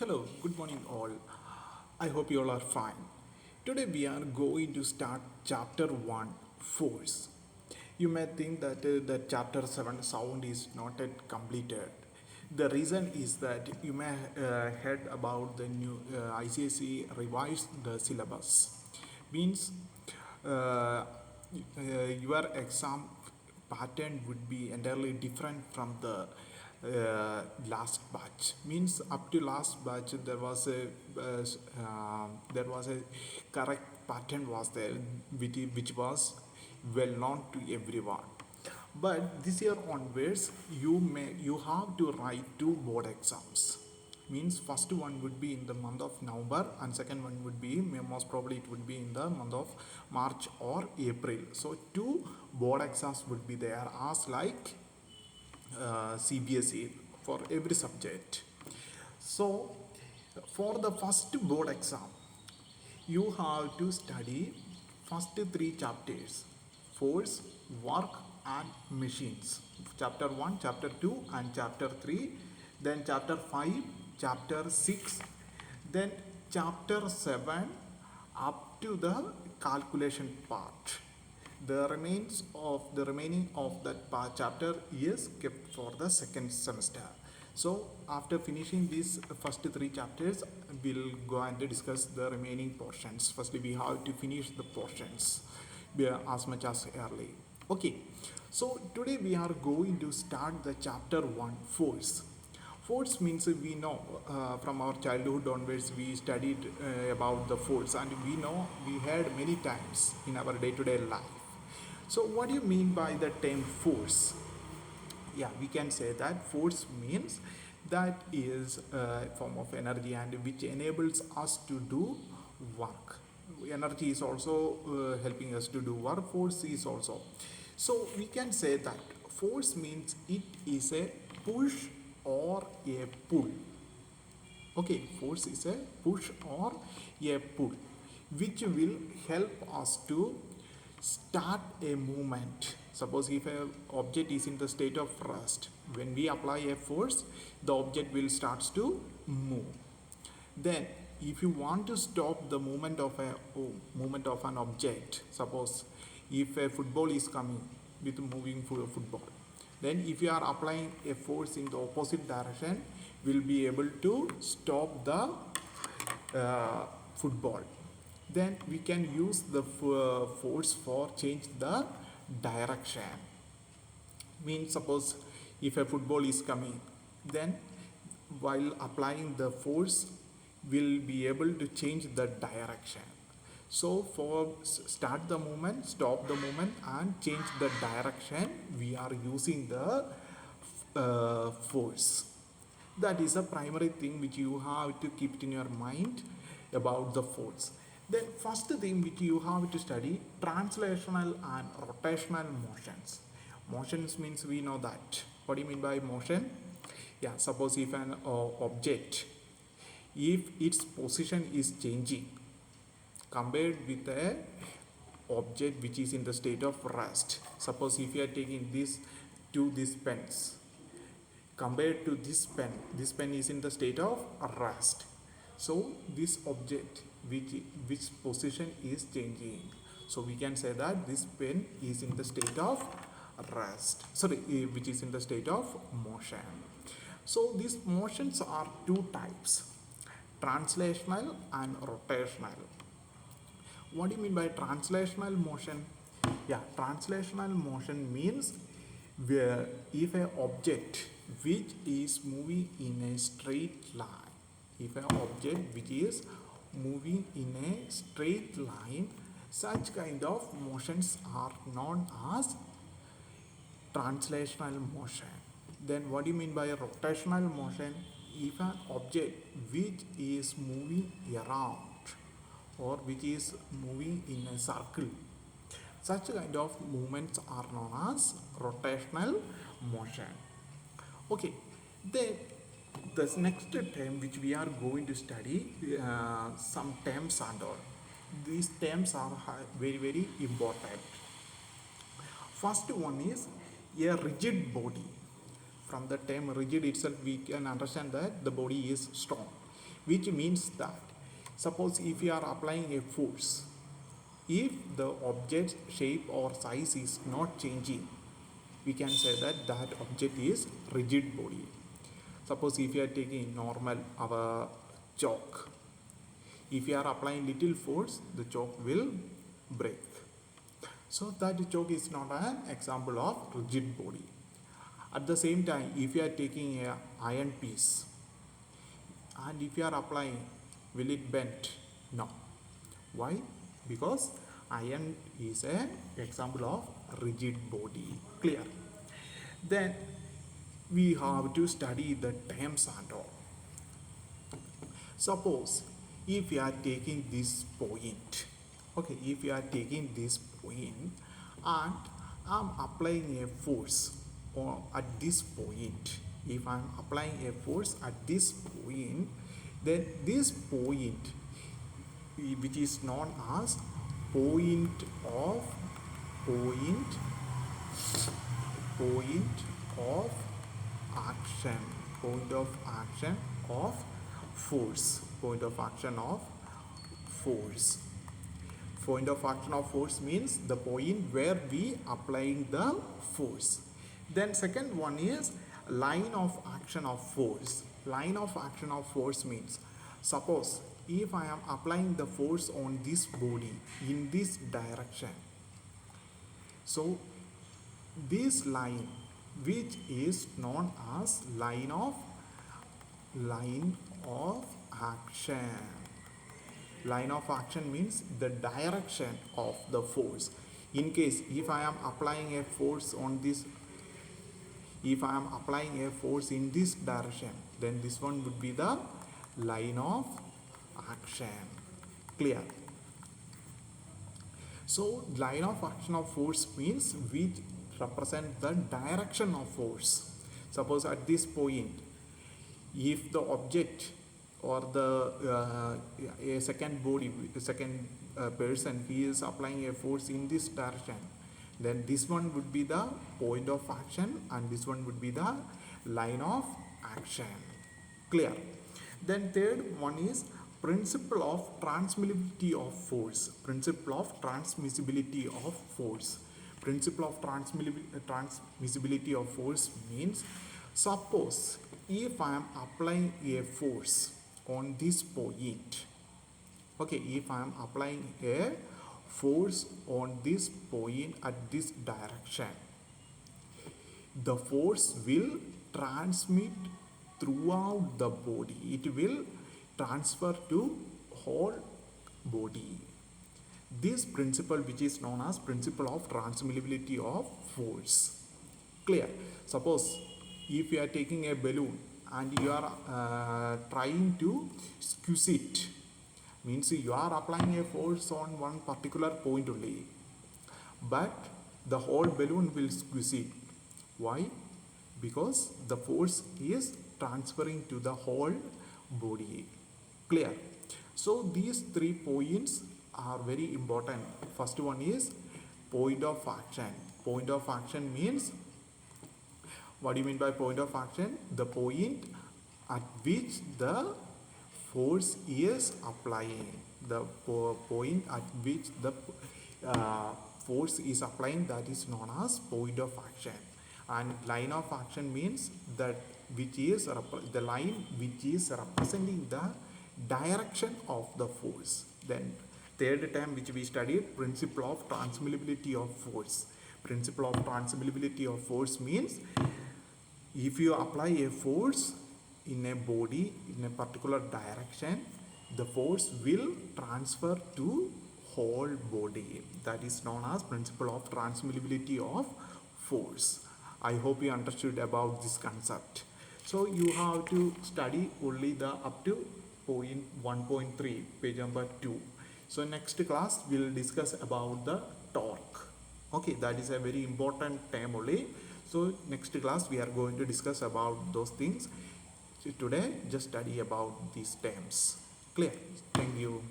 Hello, good morning all. I hope you all are fine. Today we are going to start chapter 1 Force. You may think that the chapter 7 sound is not yet completed. The reason is that you may heard about the new ICSE revised the syllabus. Means your exam pattern would be entirely different from the last batch. Means up to last batch there was a correct pattern was there, which was well known to everyone. But this year onwards, you have to write two board exams. Means first one would be in the month of November and second one would be most probably it would be in the month of March or April. So two board exams would be there as like CBSE for every subject. So for the first board exam, you have to study first three chapters: force, work, and machines. Chapter 1, chapter 2, and chapter 3. Then chapter 5, chapter 6. Then chapter 7 up to the calculation part. The remaining of that chapter is kept for the second semester. So after finishing these first three chapters, we'll go and discuss the remaining portions. Firstly, we have to finish the portions as much as early. Okay, so today we are going to start the chapter 1 force. Force means we know from our childhood onwards we studied about the force, and we know we heard many times in our day-to-day life. So what do you mean by the term force? Yeah, we can say that force means that is a form of energy and which enables us to do work. Energy is also helping us to do work. Force is also. So we can say that force means it is a push or a pull. Okay, force is a push or a pull which will help us to start a movement. Suppose if a object is in the state of rest, when we apply a force, the object will starts to move. Then if you want to stop the movement of an object, suppose if a football is coming with moving football, then if you are applying a force in the opposite direction, will be able to stop the football. Then we can use the force for change the direction. Means suppose if a football is coming, then while applying the force will be able to change the direction. So for start the movement, stop the movement, and change the direction, we are using the force. That is a primary thing which you have to keep it in your mind about the force. Then first thing which you have to study translational and rotational motions. Motions means we know that. What do you mean by motion? Yeah, suppose if an object, if its position is changing compared with a object which is in the state of rest. Suppose if you are taking this pens, compared to this pen is in the state of rest. So this object which position is changing, so we can say that this pen is in the state of rest, sorry, which is in the state of motion. So these motions are two types: translational and rotational. What do you mean by translational motion? Yeah, translational motion means where if an object which is moving in a straight line, if an object which is moving in a straight line, such kind of motions are known as translational motion. Then what do you mean by a rotational motion? If an object which is moving around or which is moving in a circle, such kind of movements are known as rotational motion. Okay, then the next term which we are going to study, some terms and all. These terms are very important. First one is a rigid body. From the term rigid itself, we can understand that the body is strong. which means that suppose if you are applying a force, if the object's shape or size is not changing, we can say that that object is rigid body. Suppose if you are taking normal our chalk, if you are applying little force, the chalk will break. So that chalk is not an example of rigid body. At the same time, if you are taking a iron piece and if you are applying, will it bend? No. Why? Because iron is an example of rigid body. Clear? Then we have to study the terms and all. Suppose if you are taking this point, okay, if you are taking this point and I'm applying a force at this point, if I'm applying a force at this point, then this point, which is known as point of action, point of action of force, point of action of force. Point of action of force means the point where we applying the force. Then second one is line of action of force. Line of action of force means suppose if I am applying the force on this body in this direction, so this line, which is known as line of action. Line of action means the direction of the force. In case if I am applying a force on this, if I am applying a force in this direction, then this one would be the line of action. Clear? So line of action of force means which represent the direction of force. Suppose at this point, if the object or the a second body, second person, he is applying a force in this direction, then this one would be the point of action and this one would be the line of action. Clear? Then third one is principle of transmissibility of force. Principle of transmissibility of force. Principle of transmissibility of force means suppose if I am applying a force on this point, okay, if I am applying a force on this point at this direction, the force will transmit throughout the body. It will transfer to whole body. This principle, which is known as principle of transmissibility of force. Clear? Suppose if you are taking a balloon and you are trying to squeeze it, means you are applying a force on one particular point only, but the whole balloon will squeeze it. Why? Because the force is transferring to the whole body. Clear? So these 3 points are very important. First one is point of action. Point of action means, what do you mean by point of action? The point at which the force is applying. The point at which the force is applying, that is known as point of action. And line of action means that which is the line which is representing the direction of the force. Then third term which we studied, principle of transmissibility of force. Principle of transmissibility of force means if you apply a force in a body in a particular direction, the force will transfer to whole body. That is known as principle of transmissibility of force. I hope you understood about this concept. So you have to study only the up to point 1.3, page number 2. So next class we will discuss about the torque. Okay, that is a very important term only. So next class we are going to discuss about those things. So today just study about these terms. Clear? Thank you.